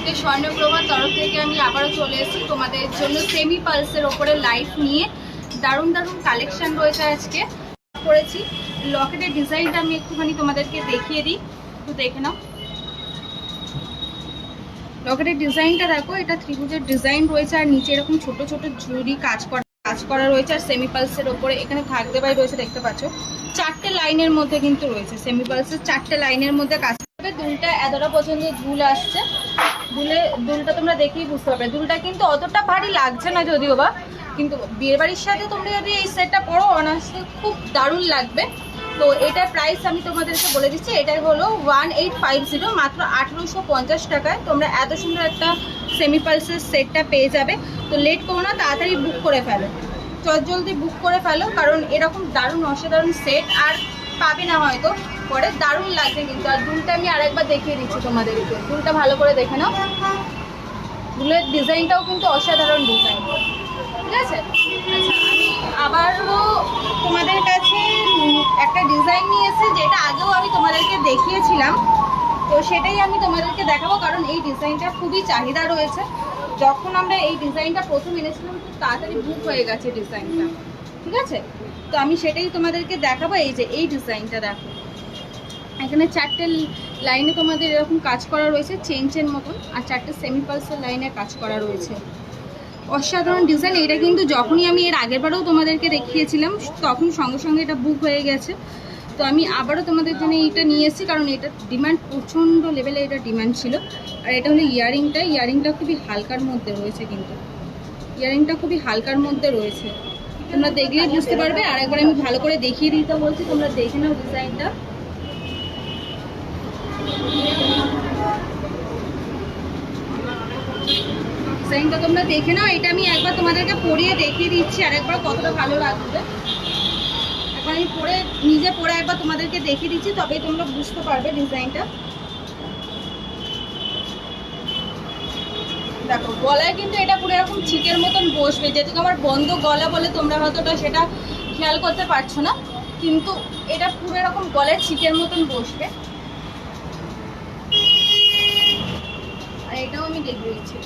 আজকে স্বর্ণপ্রভার তরফ থেকে আমি আবারও চলে এসেছি তোমাদের জন্য সেমি পালসের ওপরে লাইভ নিয়ে। দারুণ দারুণ কালেকশন রয়েছে আজকে করেছি। লকেটের ডিজাইনটা আমি একটুখানি তোমাদেরকে দেখিয়ে দিই, একটু দেখে নাও। লকেটের ডিজাইনটা দেখো, এটা ত্রিভুজের ডিজাইন রয়েছে আর নিচে এরকম ছোট ছোট ঝুড়ি কাজ করা রয়েছে। আর সেমি পালসের ওপরে এখানে থাক দেওয়াই রয়েছে, দেখতে পাচ্ছ 4টে লাইনের মধ্যে কিন্তু রয়েছে। সেমি পালসের 4টে লাইনের মধ্যে কাজ করবে। দুলটা এতটা পর্যন্ত দুল আসছে। দুলটা তোমরা দেখেই বুঝতে পারবে, দুলটা কিন্তু অতটা ভারী লাগছে না যদিও বা, কিন্তু বিয়েবাড়ির সাথে তোমরা যদি এই সেটটা পরো অনায়াসে খুব দারুণ লাগবে। তো এটার প্রাইস আমি তোমাদেরকে বলে দিচ্ছি, এটার হলো 1850, মাত্র 1850 টাকায় তোমরা এত সুন্দর একটা সেমি পালসের সেটটা পেয়ে যাবে। তো লেট করো না, তাড়াতাড়ি বুক করে ফেলো, জলদি বুক করে ফেলো, কারণ এরকম দারুণ অসাধারণ সেট আর পাবে না হয়তো পরে। দারুণ লাগছে কিন্তু। আর দুলটা আমি আরেকবার দেখিয়ে দিচ্ছি তোমাদেরকে, দুলটা ভালো করে দেখে নাও। দুলের ডিজাইনটাও কিন্তু অসাধারণ ডিজাইন, ঠিক আছে? আচ্ছা, আমি আবারও তোমাদের কাছে একটা ডিজাইন নিয়ে এসেছি, যেটা আগেও আমি তোমাদেরকে দেখিয়েছিলাম। তো সেটাই আমি তোমাদেরকে দেখাবো, কারণ এই ডিজাইনটা খুবই চাহিদা রয়েছে। যখন আমরা এই ডিজাইনটা প্রথম এনেছিলাম খুব তাড়াতাড়ি বুক হয়ে গেছে ডিজাইনটা, ঠিক আছে? তো আমি সেটাই তোমাদেরকে দেখাবো। এই যে এই ডিজাইনটা দেখো, এখানে 4টে লাইনে তোমাদের এরকম কাজ করা রয়েছে চেন মতন, আর 4টে সেমি পালসের লাইনে কাজ করা রয়েছে। অসাধারণ ডিজাইন। এটা কিন্তু যখনই আমি এর আগের বারেও তোমাদেরকে দেখিয়েছিলাম তখন সঙ্গে সঙ্গে এটা বুক হয়ে গেছে। তো আমি আবারও তোমাদের জন্য এইটা নিয়ে এসেছি, কারণ এটা ডিমান্ড প্রচণ্ড লেভেলে, এটা ডিমান্ড ছিল। আর এটা হলো ইয়ারিংটা খুবই হালকার মধ্যে রয়েছে, কিন্তু ইয়ারিংটা খুবই হালকার মধ্যে রয়েছে, তোমরা দেখলেই বুঝতে পারবে। আর একবার আমি ভালো করে দেখিয়ে দিতে বলছি, তোমরা দেখে নাও ডিজাইনটা। ডিজাইনটা তোমরা দেখে নাও। এটা আমি একবার তোমাদেরকে পরিয়ে দেখিয়ে দিচ্ছি আর একবার কতটা ভালো লাগবে। এখন আমি নিজে পরে একবার তোমাদেরকে দেখিয়ে দিচ্ছি, তবেই তোমরা বুঝতে পারবে ডিজাইনটা। দেখো, গলায় কিন্তু এটা পুরো এরকম চিকের মতন বসবে, যেহেতু আমার বন্ধ গলা বলে তোমরা হয়তো সেটা খেয়াল করতে পারছো না, কিন্তু এটা পুরো এরকম গলায় চিকের মতন বসবে। আর এটাও আমি দেখিয়ে দিচ্ছি,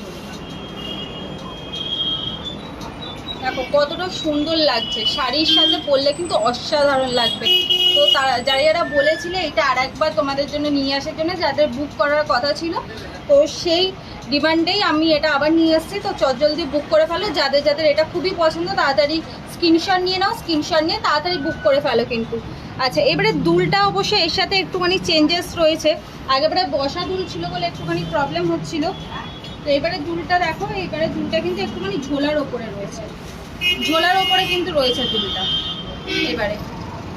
দেখো কতটা সুন্দর লাগছে। শাড়ির সাথে পরলে কিন্তু অসাধারণ লাগবে। তো যারা বলেছিলে এটা আর একবার তোমাদের জন্য নিয়ে আসার জন্য, যাদের বুক করার কথা ছিল, তো সেই ডিমান্ডেই আমি এটা আবার নিয়ে এসেছি। তো জলদি বুক করে ফেলো, যাদের এটা খুবই পছন্দ তাড়াতাড়ি স্ক্রিনশট নিয়ে নাও, স্ক্রিনশট নিয়ে তাড়াতাড়ি বুক করে ফেলো কিন্তু। আচ্ছা, এবারে দুলটা অবশ্যই এর সাথে একটুখানি চেঞ্জেস রয়েছে। আগেবারে বসা দুল ছিল বলে একটুখানি প্রবলেম হচ্ছিল। তো এবারে দুলটা দেখো, এবারে দুলটা কিন্তু একটুখানি ঝোলার ওপরে রয়েছে, ঝোলার ওপরে কিন্তু রয়েছে দুলটা। এবারে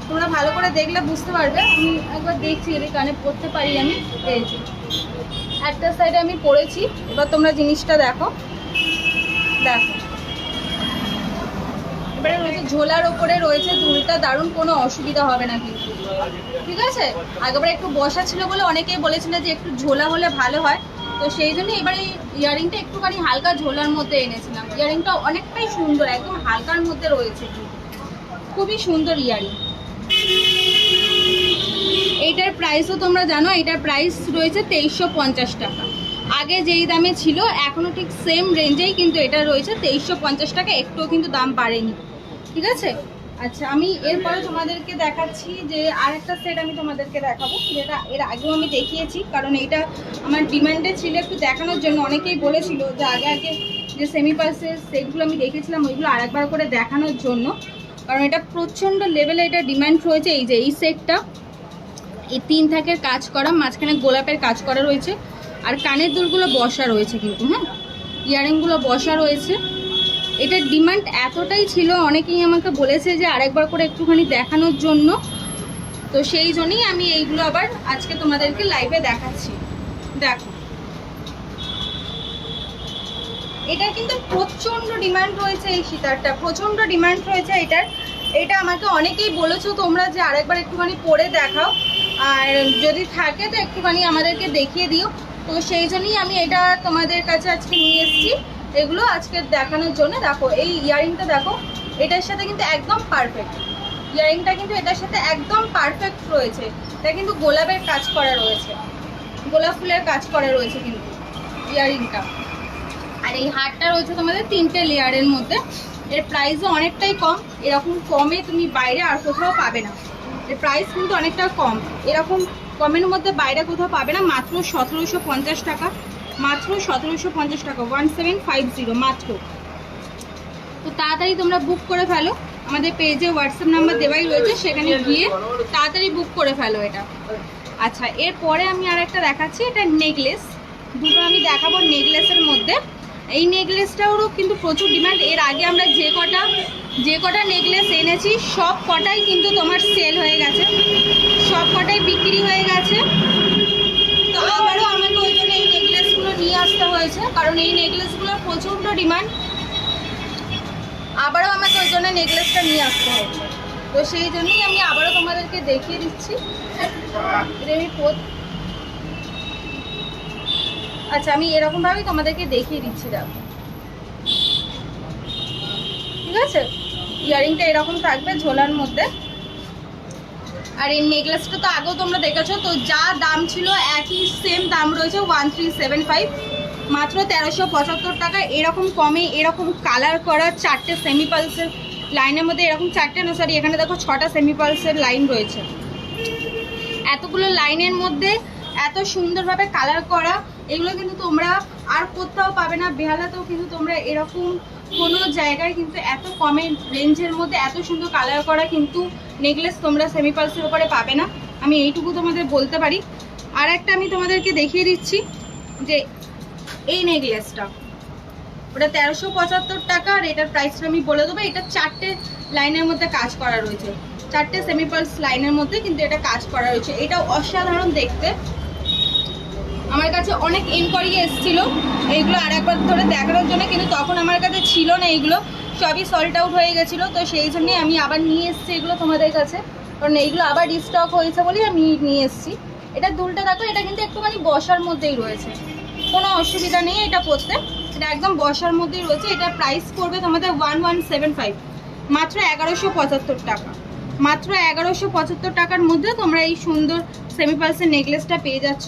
তোমরা ভালো করে দেখলে বুঝতে পারবে। আমি একবার দেখছি যদি কানে পরতে পারি আমি। এই যে একটা সাইডে আমি পরেছি, এবার তোমরা জিনিসটা দেখো। এবারে রয়েছে ঝোলার ওপরে রয়েছে দুলটা, দারুণ, কোনো অসুবিধা হবে না কিন্তু, ঠিক আছে? আগেবারে একটু বসা ছিল বলে অনেকেই বলেছিল যে একটু ঝোলা হলে ভালো হয়, তো সেই জন্য এবারে ইয়ারিংটা একটুখানি হালকা ঝোলার মধ্যে এনেছিলাম। ইয়ারিংটা অনেকটাই সুন্দর, একদম হালকার মধ্যে রয়েছে, খুবই সুন্দর ইয়ারিং। এইটার প্রাইসও তোমরা জানো, এটার প্রাইস রয়েছে 2350 টাকা। আগে যেই দামে ছিল এখনও ঠিক সেম রেঞ্জেই কিন্তু এটা রয়েছে 2350 টাকা, একটুও কিন্তু দাম বাড়েনি, ঠিক আছে? আচ্ছা, আমি এরপরে তোমাদেরকে দেখাচ্ছি যে আরেকটা সেট আমি তোমাদেরকে দেখাবো, যেটা এর আগেও আমি দেখিয়েছি, কারণ এটা আমার ডিমান্ডে ছিল একটু দেখানোর জন্য। অনেকেই বলেছিল যে আগে যে সেমি পালসের সেটগুলো আমি দেখেছিলাম ওইগুলো আরেকবার করে দেখানোর জন্য, কারণ এটা প্রচণ্ড লেভেলে এটা ডিমান্ড রয়েছে। এই যে এই সেটটা, এই 3 থাকের কাজ করা, মাঝখানে গোলাপের কাজ করা রয়েছে, আর কানের দুলগুলো বসা রয়েছে কিন্তু, হ্যাঁ, ইয়ারিংগুলো বসা রয়েছে। এটার ডিমান্ড এতটাই ছিল, অনেকেই আমাকে বলেছে যে আরেকবার করে একটুখানি দেখানোর জন্য। তো সেই জন্যই আমি এইগুলো আবার আজকে তোমাদেরকে লাইভে দেখাচ্ছি। দেখো, এটা কিন্তু প্রচণ্ড ডিমান্ড রয়েছে, এই সীতারটা প্রচণ্ড ডিমান্ড রয়েছে এটার। এটা আমাকে অনেকেই বলেছো তোমরা যে আরেকবার একটুখানি পরে দেখাও, আর যদি থাকে তো একটুখানি আমাদেরকে দেখিয়ে দিও। তো সেই জন্যই আমি এটা তোমাদের কাছে আজকে নিয়ে এসেছি, এগুলো আজকে দেখানোর জন্য। দেখো, এই ইয়ারিংটা দেখো, এটার সাথে কিন্তু একদম পারফেক্ট। ইয়ারিংটা কিন্তু এটার সাথে একদম পারফেক্ট রয়েছে। এটা কিন্তু গোলাপের কাজ করা রয়েছে, গোলাপ ফুলের কাজ করা রয়েছে কিন্তু, ইয়ারিংটা। আর এই হারটা রয়েছে তোমাদের 3টে লেয়ারের মধ্যে। এর প্রাইসও অনেকটাই কম, এরকম কমে তুমি বাইরে আর কোথাও পাবে না। এর প্রাইস কিন্তু অনেকটা কম, এরকম কমের মধ্যে বাইরে কোথাও পাবে না। মাত্র 1750 টাকা, মাত্র 1750 টাকা, 1750 মাত্র। তো তাড়াতাড়ি তোমরা বুক করে ফেলো, আমাদের পেজে হোয়াটসঅ্যাপ নাম্বার দেওয়াই রয়েছে, সেখানে গিয়ে তাড়াতাড়ি বুক করে ফেলো এটা। আচ্ছা, এরপরে আমি আর একটা দেখাচ্ছি, এটা নেকলেস। দুটো আমি দেখাবো নেকলেসের মধ্যে। এই নেকলেসটারও কিন্তু প্রচুর ডিমান্ড। এর আগে আমরা যে কটা নেকলেস এনেছি সব কটাই কিন্তু তোমার সেল হয়ে গেছে, সব কটাই বিক্রি হয়ে গেছে। তো আবারও আমাকে ওই জন্য এই নেকলেসগুলো নিয়ে আসতে হয়েছে, কারণ এই নেকলেসগুলোর প্রচণ্ড ডিমান্ড। আবারও আমাকে ওই জন্য নেকলেসটা নিয়ে আসতে হয়েছে। তো সেই জন্যই আমি আবারও তোমাদেরকে দেখিয়ে দিচ্ছি। আচ্ছা, আমি এরকমভাবেই তোমাদেরকে দেখিয়ে দিচ্ছি, দেখো। ঠিক আছে, ইয়ারিংটা এরকম থাকবে ঝোলার মধ্যে। আর এই নেকলেসটা তো আগেও তোমরা দেখেছো, তো যা দাম ছিল একই সেম দাম রয়েছে, 1375, মাত্র 1375 টাকা। এরকম কমে এরকম কালার করা 4টে সেমি পালসের লাইনের মধ্যে, এরকম 4টে না, সরি এখানে দেখো 6টা সেমি পালসের লাইন রয়েছে। এতগুলো লাইনের মধ্যে এত সুন্দরভাবে কালার করা, এগুলো কিন্তু তোমরা আর কোথাও পাবে না। বেহালাতেও কিন্তু তোমরা এরকম কোনো জায়গায় কিন্তু এত কমের রেঞ্জের মধ্যে এত সুন্দর কালার করা কিন্তু নেকলেস তোমরা সেমি পালসের উপরে পাবে না, আমি এইটুকু তোমাদের বলতে পারি। আর একটা আমি তোমাদেরকে দেখিয়ে দিচ্ছি যে এই নেকলেসটা, ওটা 1375 টাকা। আর এটার প্রাইসটা আমি বলে দেবো। এটা 4টে লাইনের মধ্যে কাজ করা রয়েছে, 4টে সেমি পালস লাইনের মধ্যে কিন্তু এটা কাজ করা রয়েছে। এটাও অসাধারণ দেখতে। আমার কাছে অনেক এনকোয়ারি এসেছিল এইগুলো আর একবার ধরে দেখানোর জন্য, কিন্তু তখন আমার কাছে ছিল না, এইগুলো সবই সল্ট আউট হয়ে গেছিলো। তো সেই জন্যই আমি আবার নিয়ে এসেছি এগুলো তোমাদের কাছে, কারণ এইগুলো আবার রিস্টক হয়েছে বলেই আমি নিয়ে এসেছি। এটা দুলটা দেখো, এটা কিন্তু একটুখানি বসার মধ্যেই রয়েছে, কোনো অসুবিধা নেই এটা পরতে, এটা একদম বসার মধ্যেই রয়েছে। এটার প্রাইস পড়বে তোমাদের 1175, মাত্র 1175 টাকা। মাত্র 1175 টাকার মধ্যে তোমরা এই সুন্দর সেমি পালসের নেকলেসটা পেয়ে যাচ্ছ।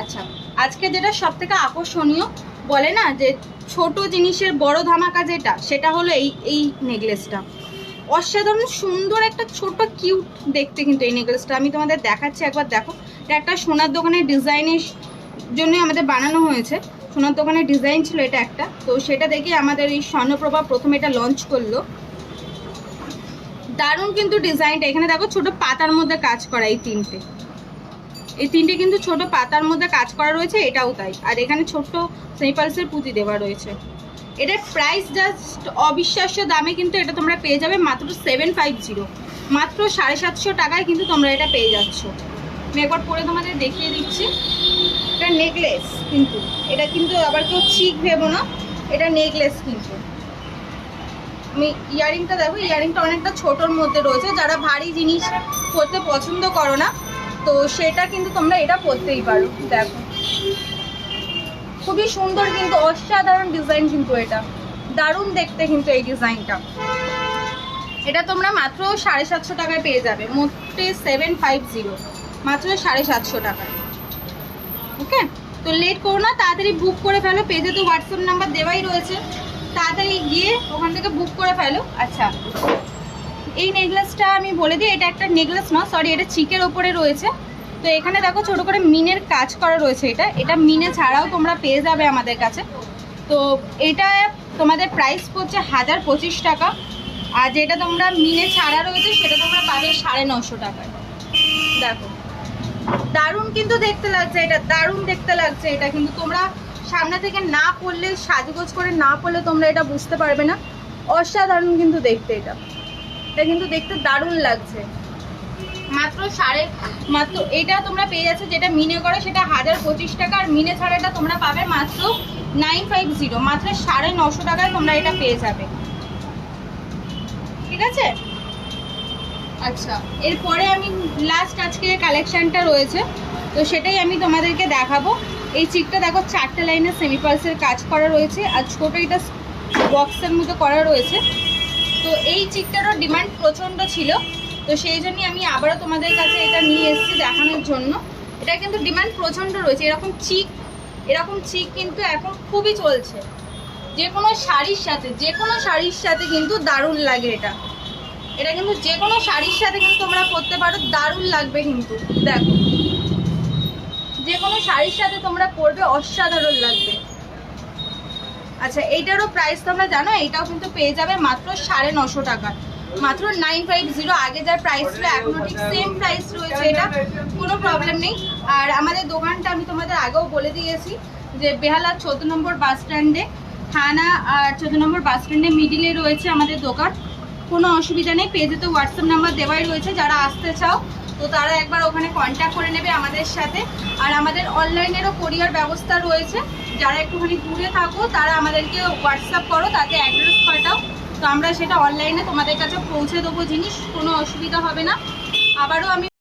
আচ্ছা, আজকে যেটা সব থেকে আকর্ষণীয় বলে না যে ছোট জিনিসের বড় ধামাকা, যেটা সেটা হলো এই নেকলেসটা। অসাধারণ সুন্দর একটা ছোট কিউট দেখতে কিন্তু এই নেকলেসটা। আমি তোমাদের দেখাচ্ছি, একবার দেখো। এটা একটা সোনার দোকানের ডিজাইনের জন্য আমাদের বানানো হয়েছে, সোনার দোকানের ডিজাইন ছিল এটা একটা। তো সেটা দেখে আমাদের এই স্বর্ণপ্রভা প্রথমে এটা লঞ্চ করলো। দারুণ কিন্তু ডিজাইনটা। এখানে দেখো ছোট পাতার মধ্যে কাজ করা, এই তিনটে কিন্তু ছোট পাতার মধ্যে কাজ করা রয়েছে, এটাও তাই। আর এখানে ছোট্ট সেমি পালসের পুঁতি দেওয়া রয়েছে। এটার প্রাইস জাস্ট অবিশ্বাস্য দামে কিন্তু এটা তোমরা পেয়ে যাবে, মাত্র 750, মাত্র 750 টাকায় কিন্তু তোমরা এটা পেয়ে যাচ্ছ। আমি একবার পরে তোমাদের দেখিয়ে দিচ্ছি। এটা নেকলেস কিন্তু, এটা কিন্তু আবার কেউ চিক ভেবো না, এটা নেকলেস কিন্তু। আমি ইয়ারিংটা দেখো, ইয়ারিংটা অনেকটা ছোটোর মধ্যে রয়েছে। যারা ভারী জিনিস পরতে পছন্দ করো না, তো সেটা কিন্তু তোমরা এটা পরতেই পারো। দেখো খুবই সুন্দর কিন্তু, অসাধারণ ডিজাইন কিন্তু, এটা দারুণ দেখতে কিন্তু এই ডিজাইনটা। এটা তোমরা মাত্র 750 টাকায় পেয়ে যাবে, মোটে 750, মাত্র 750 টাকায়। ওকে, তো লেট করো না, তাড়াতাড়ি বুক করে ফেলো। পেজে তো হোয়াটসঅ্যাপ নাম্বার দেওয়াই রয়েছে, তাড়াতাড়ি গিয়ে ওখান থেকে বুক করে ফেলো। আচ্ছা, এই নেকলেসটা আমি বলে দিই, এটা একটা নেকলেস না, সরি, এটা চিকের ওপরে রয়েছে। তো এখানে দেখো ছোট করে মিনের কাজ করা রয়েছে। এটা মিনে ছাড়াও তোমরা পেয়ে যাবে আমাদের কাছে। তো এটা তোমাদের প্রাইস পড়ছে 1025 টাকা। আর যেটা তোমরা মিনে ছাড়া রয়েছে সেটা তোমরা পাবে 950 টাকায়। দেখো দারুণ কিন্তু দেখতে লাগছে, এটা দারুণ দেখতে লাগছে। এটা কিন্তু তোমরা সামনে থেকে না পরলে, সাজগোজ করে না পরলে তোমরা এটা বুঝতে পারবে না। অসাধারণ কিন্তু দেখতে, এটা কিন্তু দেখতে দারুণ লাগছে। মাত্র এটা তোমরা পেয়ে যাচ্ছে, যেটা মিনে করে সেটা 1025 টাকা। আর মিনে ছাড়াটা তোমরা পাবে মাত্র 950, মাত্র 950 টাকায় তোমরা এটা পেয়ে যাবে। ঠিক আছে, আচ্ছা এরপরে আমি লাস্ট আজকে কালেকশনটা রয়েছে, তো সেটাই আমি তোমাদেরকে দেখাবো। এই চিকটা দেখো 4টে লাইনের সেমি পালসের কাজ করা রয়েছে, আর ছোটো এটা বক্সের মতো করা রয়েছে। তো এই চিকটারও ডিমান্ড প্রচণ্ড ছিল, তো সেই জন্যই আমি আবারও তোমাদের কাছে এটা নিয়ে এসেছি দেখানোর জন্য। এটা কিন্তু ডিমান্ড প্রচণ্ড রয়েছে, এরকম চিক এরকম চিক কিন্তু এখন খুবই চলছে, যে কোনো শাড়ির সাথে কিন্তু দারুণ লাগে এটা। এটা কিন্তু যে কোনো শাড়ির সাথে কিন্তু তোমরা পরতে পারো, দারুণ লাগবে কিন্তু। দেখো যে কোনো শাড়ির সাথে তোমরা পরবে, অসাধারণ লাগবে। আচ্ছা এইটারও প্রাইস তোমরা জানো, এইটাও কিন্তু পেয়ে যাবে মাত্র 950 টাকা, মাত্র 950। আগে যার প্রাইস ছিল এখনো ঠিক সেম প্রাইস রয়েছে, এটা কোনো প্রবলেম নেই। আর আমাদের দোকানটা আমি তোমাদের আগেও বলে দিয়েছি যে বেহালা 14 নম্বর বাস স্ট্যান্ডে, থানা আর 14 নম্বর বাস স্ট্যান্ডে মিডিলে রয়েছে আমাদের দোকান। কোনো অসুবিধা নেই, পেজে তো হোয়াটসঅ্যাপ নাম্বার দেওয়াই রয়েছে, যারা আসতে চাও তো তারা একবার ওখানে কন্ট্যাক্ট করে নেবে আমাদের সাথে। আর আমাদের অনলাইনেরও কোরিয়ার ব্যবস্থা রয়েছে, যারা একটুখানি দূরে থাকো তারা আমাদেরকে হোয়াটসঅ্যাপ করো, তাতে অ্যাড্রেস পাঠাও, তো আমরা সেটা অনলাইনে তোমাদের কাছে পৌঁছে দেবো জিনিস, কোনো অসুবিধা হবে না। আবারও আমি